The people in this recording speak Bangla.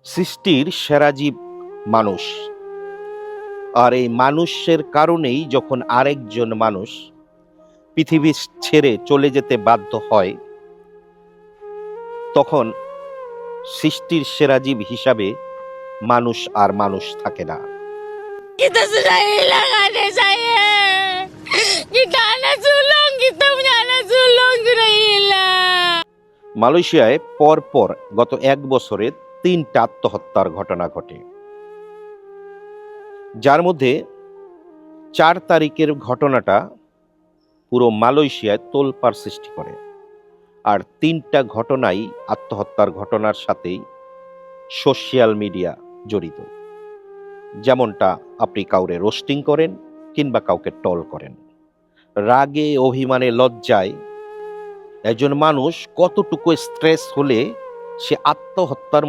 সৃষ্টির সেরা জীব মানুষ। আর এই মানুষের কারণেই যখন আরেকজন মানুষ পৃথিবী ছেড়ে চলে যেতে বাধ্য হয়, তখন সৃষ্টির সেরা জীব হিসাবে মানুষ আর মানুষ থাকে না। Kita sudah kehilangan saya. Kita anak sulung, kita punya anak sulung sudah hilang. মালয়েশিয়ায় পরপর গত 1 বছরে 3টা আত্মহত্যার ঘটনা ঘটে, যার মধ্যে 4 তারিখের ঘটনাটা পুরো মালয়েশিয়ায় তোলপাড় সৃষ্টি করে। আর 3টা ঘটনাই আত্মহত্যার ঘটনার সাথেই সোশ্যাল মিডিয়া জড়িত। যেমনটা আপনি কাউরে রোস্টিং করেন কিংবা কাউকে টল করেন, রাগে অভিমানে লজ্জায় একজন মানুষ কতটুকু স্ট্রেস হলে সে আত্মহত্যার